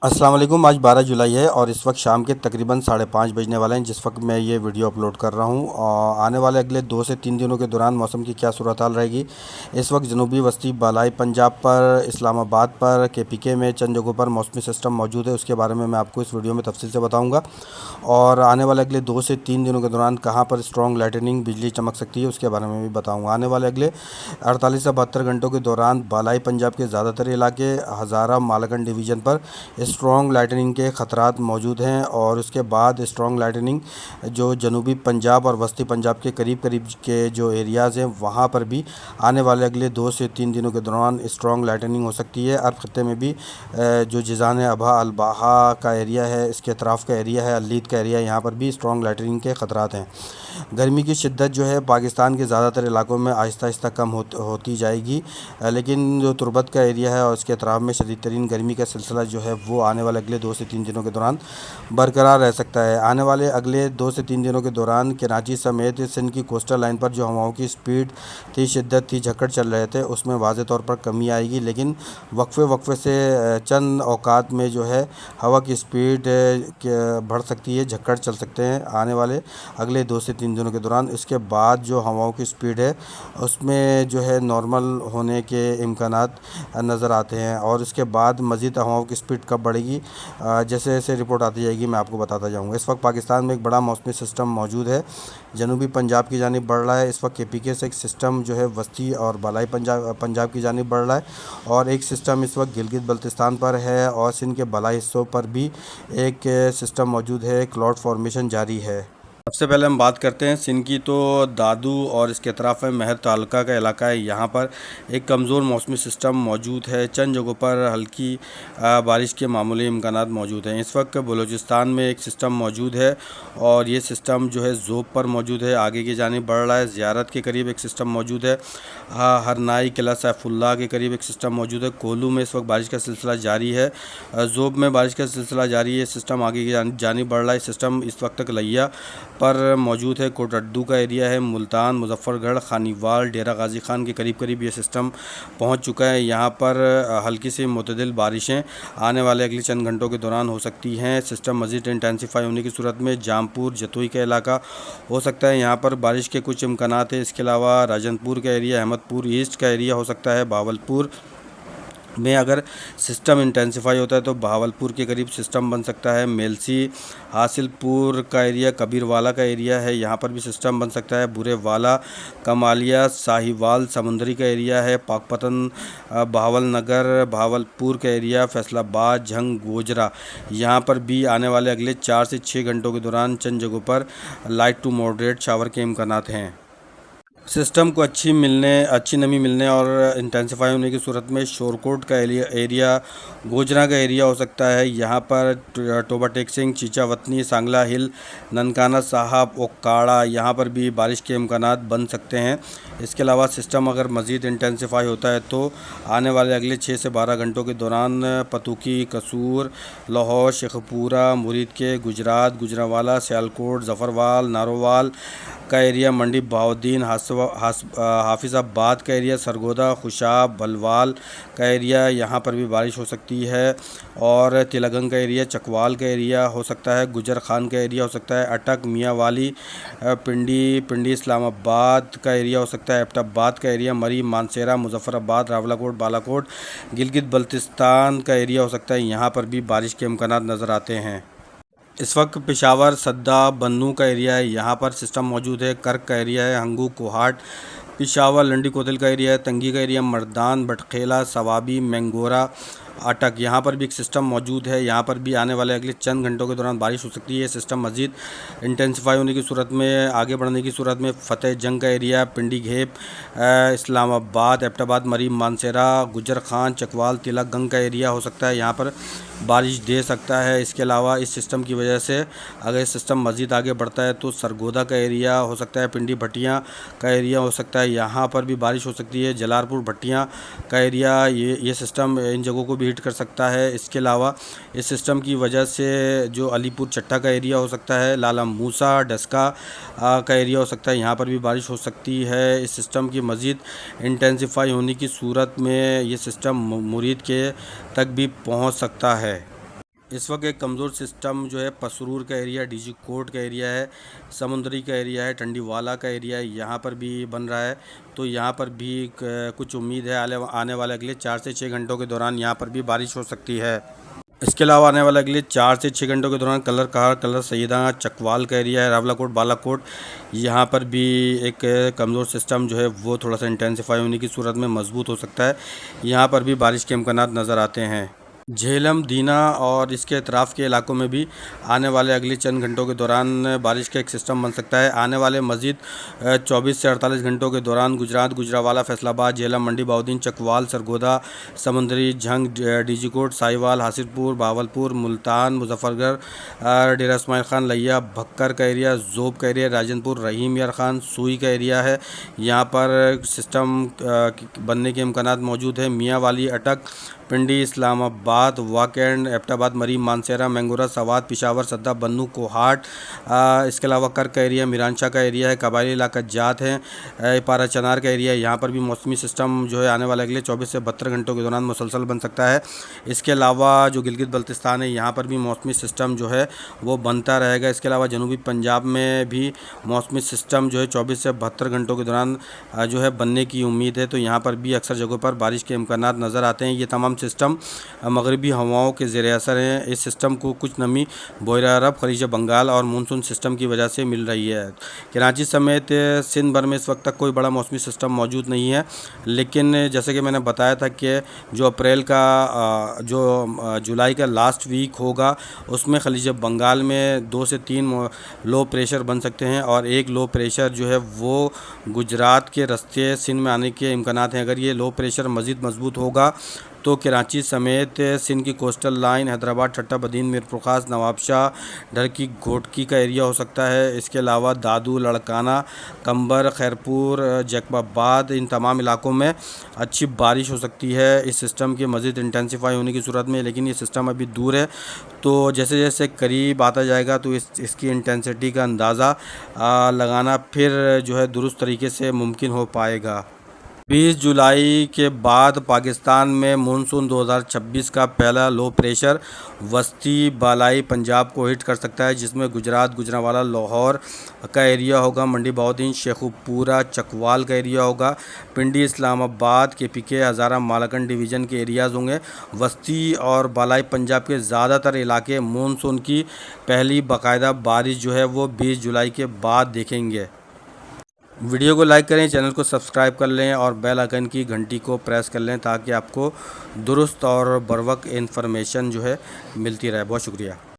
अस्सलाम वालेकुम। आज 12 जुलाई है और इस वक्त शाम के तकरीबन 5:30 बजने वाले हैं जिस वक्त मैं ये वीडियो अपलोड कर रहा हूँ। और आने वाले अगले 2 से 3 दिनों के दौरान मौसम की क्या सूरत हाल रहेगी। इस वक्त जनूबी वस्ती बालाई पंजाब पर, इस्लामाबाद पर, KPK में चंद जगहों पर मौसमी सिस्टम मौजूद है। उसके बारे में मैं आपको इस वीडियो में तफसील से बताऊँगा। और आने वाले अगले 2 से 3 दिनों के दौरान कहाँ पर स्ट्रॉन्ग लाइटनिंग बिजली चमक सकती है उसके बारे में भी बताऊँगा। आने वाले अगले 48 से 72 घंटों के दौरान बालाई पंजाब के ज़्यादातर इलाके, हज़ारा मालकन डिवीज़न पर स्ट्रॉन्ग लाइटनिंग के ख़तरात मौजूद हैं। और उसके बाद स्ट्रॉन्ग लाइटनिंग जो जनूबी पंजाब और वस्ती पंजाब के करीब करीब के जो एरियाज़ हैं वहाँ पर भी आने वाले अगले 2 से 3 दिनों के दौरान स्ट्रॉन्ग लाइटनिंग हो सकती है। अरब खत्ते में भी जो जिज़ान अबहा अलबाहा का एरिया है, इसके अतराफ़ का एरिया है, अलीद का एरिया है, यहाँ पर भी स्ट्रॉन्ग लाइटनिंग के ख़तरात हैं। गर्मी की शिद्दत जो है पाकिस्तान के ज़्यादातर इलाकों में आहिस्ता आहिस्ता कम होती जाएगी, लेकिन जो तुर्बत का एरिया है और इसके अतराफ़ में शदीद तरीन गर्मी का सिलसिला जो है वो आने वाले अगले 2 से 3 दिनों के दौरान बरकरार रह सकता है। आने वाले अगले 2 से 3 दिनों के दौरान कराची समेत सिंध की कोस्टल लाइन पर जो हवाओं की स्पीड थी, शिद्दत थी, झक्कड़ चल रहे थे, उसमें वाज़े तौर पर कमी आएगी। लेकिन वक्फे से चंद औकात में जो है हवा की स्पीड बढ़ सकती है, झक्कड़ चल सकते हैं आने वाले अगले 2 से 3 दिनों के दौरान। इसके बाद जो हवाओं की स्पीड है उसमें जो है नॉर्मल होने के इम्कानात नज़र आते हैं। और इसके बाद मज़ीद हवाओं की स्पीड कब बढ़ेगी, जैसे जैसे रिपोर्ट आती जाएगी मैं आपको बताता जाऊँगा। इस वक्त पाकिस्तान में एक बड़ा मौसमी सिस्टम मौजूद है, जनूबी पंजाब की जानिब बढ़ रहा है। इस वक्त KPK से एक सिस्टम जो है वस्ती और बालाई पंजाब की जानिब बढ़ रहा है। और एक सिस्टम इस वक्त गिलगित बल्तिस्तान पर है और सिंध के बालाई हिस्सों पर भी एक सिस्टम मौजूद है। क्लाउड फॉर्मेशन जारी है। सबसे पहले हम बात करते हैं सिंध की, तो दादू और इसके अतराफ़ में महर तालुका का इलाका है, यहाँ पर एक कमज़ोर मौसमी सिस्टम मौजूद है। चंद जगहों पर हल्की बारिश के मामूली इम्कानात मौजूद हैं। इस वक्त बलूचिस्तान में एक सिस्टम मौजूद है और ये सिस्टम जो है ज़ोब पर मौजूद है, आगे की जानिब बढ़ रहा है। ज़ियारत के करीब एक सिस्टम मौजूद है, हरनाई किला सैफुल्लाह के करीब एक सिस्टम मौजूद है। कोलू में इस वक्त बारिश का सिलसिला जारी है, ज़ोब में बारिश का सिलसिला जारी है। सिस्टम आगे की जानिब बढ़ रहा है। सिस्टम इस वक्त तक लिया पर मौजूद है। कोटड्डू का एरिया है, मुल्तान, मुजफ्फरगढ़, खानीवाल, डेरा गाजी खान के करीब करीब ये सिस्टम पहुंच चुका है। यहाँ पर हल्की से मुतदिल बारिशें आने वाले अगले चंद घंटों के दौरान हो सकती हैं। सिस्टम मज़ीद इंटेंसिफाई होने की सूरत में जामपुर, जतोई का इलाका हो सकता है, यहाँ पर बारिश के कुछ इम्कानात है। इसके अलावा राजनपुर का एरिया, अहमदपुर ईस्ट का एरिया हो सकता है। बहावलपुर में अगर सिस्टम इंटेंसिफाई होता है तो बहावलपुर के करीब सिस्टम बन सकता है। मेलसी, हासिलपुर का एरिया, कबीरवाला का एरिया है, यहाँ पर भी सिस्टम बन सकता है। बुरेवाला, कमालिया, साहिवाल, समुंदरी का एरिया है। पाकपतन, बहावल नगर, बहावलपुर का एरिया, फैसलाबाद, झंग, गोजरा, यहाँ पर भी आने वाले अगले 4 से 6 घंटों के दौरान चंद जगहों पर लाइट टू मॉडरेट शावर के इम्कानात हैं। सिस्टम को अच्छी नमी मिलने और इंटेंसिफाई होने की सूरत में शोरकोट का एरिया, गोजरा का एरिया हो सकता है। यहाँ पर टोबा टेक्सिंग, चीचा वतनी, सांगला हिल, ननकाना साहब, ओकाड़ा, यहाँ पर भी बारिश के इम्कानात बन सकते हैं। इसके अलावा सिस्टम अगर मज़ीद इंटेंसिफाई होता है तो आने वाले अगले 6 से 12 घंटों के दौरान पतुकी, कसूर, लाहौर, शेखपुरा, मुरीद के, गुजरात, गुजरावाला, सियालकोट, ज़फ़रवाल, नारोवाल का एरिया, मंडी बहाउद्दीन, हाफिज़ाबाद का एरिया, सरगोदा, खुशाब, बलवाल का एरिया, यहाँ पर भी बारिश हो सकती है। और तिलगंग का एरिया, चकवाल का एरिया हो सकता है। गुजर खान का एरिया हो सकता है। अटक, मियाँवाली, पिंडी इस्लामाबाद का एरिया हो सकता है। एबटाबाद का एरिया, मरी, मानसेरा, मुजफ्फराबाद, रावलाकोट, बालाकोट, गिलगित बल्तिस्तान का एरिया हो सकता है। यहाँ पर भी बारिश के इम्कानात नज़र आते हैं। इस वक्त पेशावर, सद्दा, बन्नू का एरिया है, यहाँ पर सिस्टम मौजूद है। कर्क का एरिया है, हंगू, कोहाट, पेशावर, लंडी कोतल का एरिया है। तंगी का एरिया, मर्दान, भटखेला, सवाबी, मैंगोरा, अटक, यहाँ पर भी एक सिस्टम मौजूद है। यहाँ पर भी आने वाले अगले चंद घंटों के दौरान बारिश हो सकती है। सिस्टम मज़ीद इंटेंसिफाई होने की सूरत में, आगे बढ़ने की सूरत में फ़तेह जंग का एरिया, पिंडी घेप, इस्लामाबाद, एबटाबाद, मरीम, मानसेरा, गुजर खान, चकवाल, तिलक गंग का एरिया हो सकता है, यहाँ पर बारिश दे सकता है। इसके अलावा इस सिस्टम की वजह से अगर ये सिस्टम मज़ीद आगे बढ़ता है तो सरगोदा का एरिया हो सकता है, पिंडी भट्टियाँ का एरिया हो सकता है, यहाँ पर भी बारिश हो सकती है। जलालपुर भट्टियाँ का एरिया, ये सिस्टम इन जगहों को भी हिट कर सकता है। इसके अलावा इस सिस्टम की वजह से जो अलीपुर चट्टा का एरिया हो सकता है, लाला मूसा, डस्का का एरिया हो सकता है, यहाँ पर भी बारिश हो सकती है। इस सिस्टम की मज़ीद इंटेंसिफाई होने की सूरत में ये सिस्टम मुरीद के तक भी पहुँच सकता है। اس وقت ایک کمزور سسٹم جو ہے پسرور کا ایریا، ڈی جی کوٹ کا ایریا ہے، سمندری کا ایریا ہے، ٹنڈی والا کا ایریا ہے، یہاں پر بھی بن رہا ہے۔ تو یہاں پر بھی کچھ امید ہے آنے والے اگلے 4 سے 6 گھنٹوں کے دوران یہاں پر بھی بارش ہو سکتی ہے۔ اس کے علاوہ آنے والے اگلے 4 سے 6 گھنٹوں کے دوران کلر کہار، کلر سیدہ، چکوال کا ایریا ہے، راولا کوٹ، بالا کوٹ، یہاں پر بھی ایک کمزور سسٹم جو ہے وہ تھوڑا سا انٹینسیفائی ہونے کی صورت میں مضبوط ہو سکتا ہے۔ یہاں پر بھی بارش کے امکانات نظر آتے ہیں۔ جہلم، دینا اور اس کے اطراف کے علاقوں میں بھی آنے والے اگلے چند گھنٹوں کے دوران بارش کا ایک سسٹم بن سکتا ہے۔ آنے والے مزید 24 سے 48 گھنٹوں کے دوران گجرات، گجراوالا، فیصل آباد، جہلم، منڈی بہاؤدین، چکوال، سرگودا، سمندری، جھنگ، ڈی جی کوٹ، ساہیوال، حاصل پور، بہاولپور، ملتان، مظفر گڑھ، ڈیرہ اسماعیل خان، لیا، بھکر کا ایریا، زوب کا ایریا، راجن پور، رحیم یار خان، سوئی کا ایریا ہے، یہاں پر سسٹم بننے کے امکانات موجود ہیں۔ میاں والی، اٹک، پنڈی، اسلام آباد، واکینڈ، ایبٹ آباد، مریم، مانسیرا، مینگورہ، سوات، پشاور، سدہ، بنو، کوہاٹ، اس کے علاوہ کر کا ایریا، میرانشاہ کا ایریا ہے، قبائلی علاقہ جات ہے، پارا چنار کا ایریا ہے، یہاں پر بھی موسمی سسٹم جو ہے آنے والے اگلے 24 سے 72 گھنٹوں کے دوران مسلسل بن سکتا ہے۔ اس کے علاوہ جو گلگت بلتستان ہے یہاں پر بھی موسمی سسٹم جو ہے وہ بنتا رہے گا۔ اس کے علاوہ جنوبی پنجاب میں بھی موسمی سسٹم جو ہے 24 سے 72 گھنٹوں کے دوران جو ہے بننے کی امید ہے، تو یہاں پر بھی اکثر جگہوں پر بارش کے امکانات نظر آتے ہیں۔ یہ تمام سسٹم مغربی ہواؤں کے زیر اثر ہیں۔ اس سسٹم کو کچھ نمی بحیرہ عرب، خلیج بنگال اور مونسون سسٹم کی وجہ سے مل رہی ہے۔ کراچی سمیت سندھ بھر میں اس وقت تک کوئی بڑا موسمی سسٹم موجود نہیں ہے، لیکن جیسے کہ میں نے بتایا تھا کہ جو اپریل کا جو جولائی کا لاسٹ ویک ہوگا اس میں خلیج بنگال میں 2 سے 3 لو پریشر بن سکتے ہیں، اور ایک لو پریشر جو ہے وہ گجرات کے راستے سندھ میں آنے کے امکانات ہیں۔ اگر یہ لو پریشر مزید مضبوط ہوگا تو کراچی سمیت سندھ کی کوسٹل لائن، حیدرآباد، ٹھٹہ بدین، میرپور خاص، نواب شاہ، ڈھرکی، گھوٹکی کا ایریا ہو سکتا ہے۔ اس کے علاوہ دادو، لڑکانہ، کمبر، خیرپور، جیکب آباد، ان تمام علاقوں میں اچھی بارش ہو سکتی ہے اس سسٹم کے مزید انٹینسیفائی ہونے کی صورت میں، لیکن یہ سسٹم ابھی دور ہے، تو جیسے جیسے قریب آتا جائے گا تو اس کی انٹینسٹی کا اندازہ لگانا پھر جو ہے درست طریقے سے ممکن ہو پائے گا۔ 20 جولائی کے بعد پاکستان میں مونسون 2026 کا پہلا لو پریشر وسطی بالائی پنجاب کو ہٹ کر سکتا ہے، جس میں گجرات، گوجرانوالا، لاہور کا ایریا ہوگا، منڈی بہاؤدین، شیخوپورہ، چکوال کا ایریا ہوگا، پنڈی، اسلام آباد، کے پی کے، ہزارہ، مالاکنڈ ڈویژن کے ایریاز ہوں گے۔ وسطی اور بالائی پنجاب کے زیادہ تر علاقے مونسون کی پہلی باقاعدہ بارش جو ہے وہ 20 جولائی کے بعد دیکھیں گے۔ ویڈیو کو لائک کریں، چینل کو سبسکرائب کر لیں اور بیل آئیکن کی گھنٹی کو پریس کر لیں تاکہ آپ کو درست اور بروقت انفارمیشن جو ہے ملتی رہے۔ بہت شکریہ۔